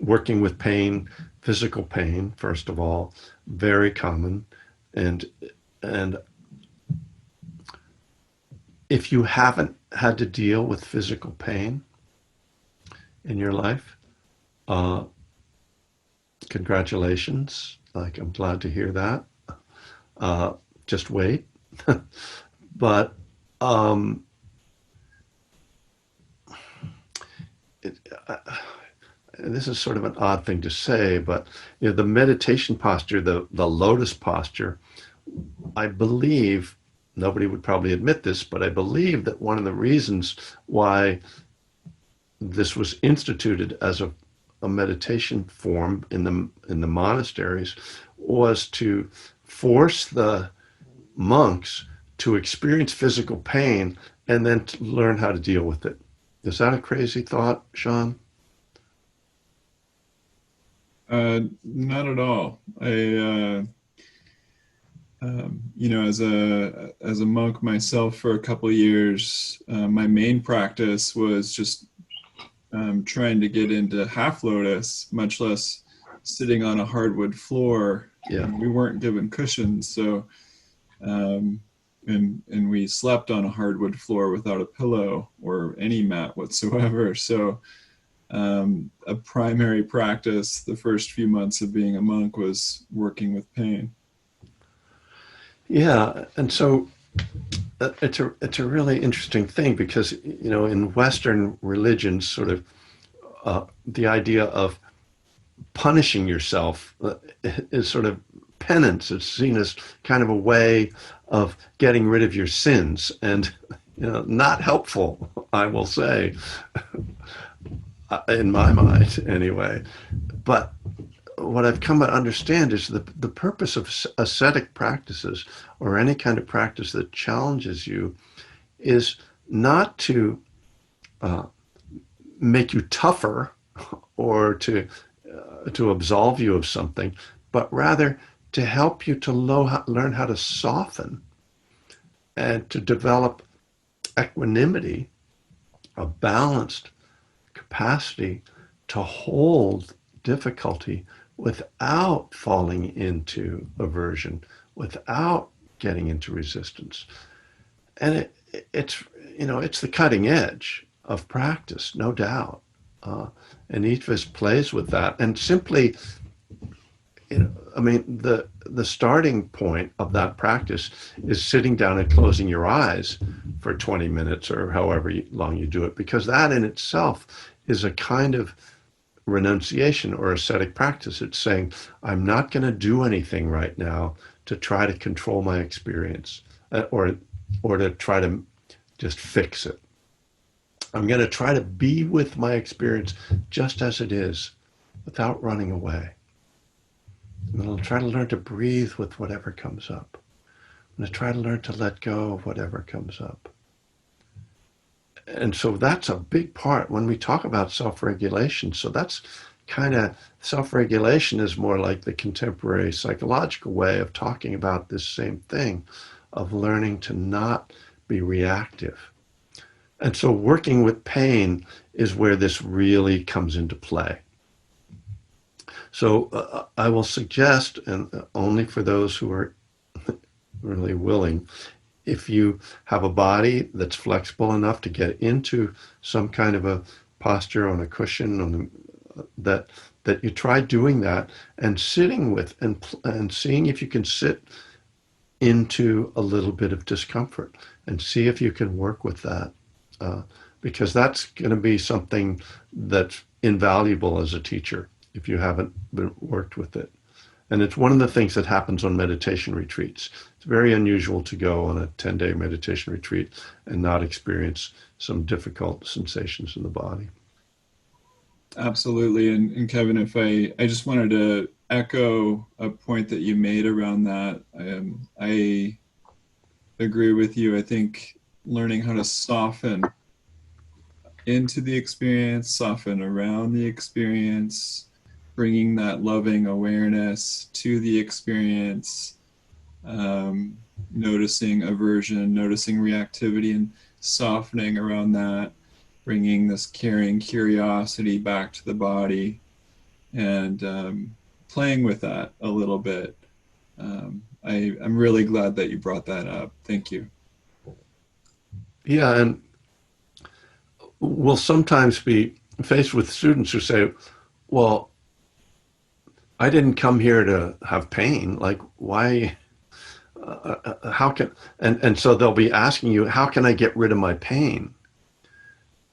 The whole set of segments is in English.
working with pain, physical pain, first of all, very common. And and if you haven't had to deal with physical pain in your life, uh, congratulations. Like, I'm glad to hear that. Uh, just wait. But um, it, this is sort of an odd thing to say, but the meditation posture, the lotus posture, I believe, nobody would probably admit this, but I believe that one of the reasons why this was instituted as a meditation form in the monasteries was to force the monks to experience physical pain and then to learn how to deal with it. Is that a crazy thought, Sean? Not at all. As a monk myself for a couple of years, my main practice was just trying to get into half lotus, much less sitting on a hardwood floor. Yeah. We weren't given cushions, so um, and we slept on a hardwood floor without a pillow or any mat whatsoever. So a primary practice the first few months of being a monk was working with pain. Yeah, and so it's a really interesting thing because in Western religions, sort of the idea of punishing yourself is sort of penance. It's seen as kind of a way of getting rid of your sins, and not helpful, I will say, in my mind anyway. But what I've come to understand is the purpose of ascetic practices or any kind of practice that challenges you is not to uh, make you tougher or to absolve you of something, but rather to help you to learn how to soften and to develop equanimity, a balanced capacity to hold difficulty without falling into aversion, without getting into resistance. And it's the cutting edge of practice, no doubt. And each of us plays with that. And simply, I mean, the starting point of that practice is sitting down and closing your eyes for 20 minutes or however long you do it, because that in itself is a kind of renunciation or ascetic practice. It's saying, I'm not going to do anything right now to try to control my experience or to try to just fix it. I'm going to try to be with my experience just as it is without running away. And I'll try to learn to breathe with whatever comes up. I'm going to try to learn to let go of whatever comes up. And so that's a big part when we talk about self-regulation. So that's kind of, self-regulation is more like the contemporary psychological way of talking about this same thing, of learning to not be reactive. And so working with pain is where this really comes into play. So I will suggest, and only for those who are really willing, if you have a body that's flexible enough to get into some kind of a posture on a cushion, that you try doing that and sitting with and seeing if you can sit into a little bit of discomfort and see if you can work with that, because that's going to be something that's invaluable as a teacher if you haven't worked with it. And it's one of the things that happens on meditation retreats. It's very unusual to go on a 10-day meditation retreat and not experience some difficult sensations in the body. Absolutely. And Kevin, if I just wanted to echo a point that you made around that. I agree with you. I think learning how to soften into the experience, soften around the experience, bringing that loving awareness to the experience, noticing aversion, noticing reactivity, and softening around that, bringing this caring curiosity back to the body. and playing with that a little bit. I'm really glad that you brought that up. Thank you. Yeah, and we'll sometimes be faced with students who say, well, I didn't come here to have pain. Like, why? How can? And so they'll be asking you, how can I get rid of my pain?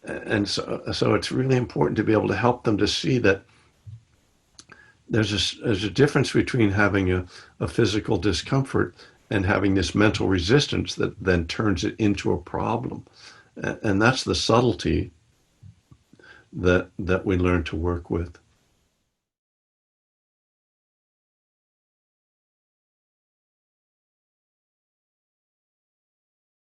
And so it's really important to be able to help them to see that there's a difference between having a physical discomfort and having this mental resistance that then turns it into a problem. And that's the subtlety that we learn to work with.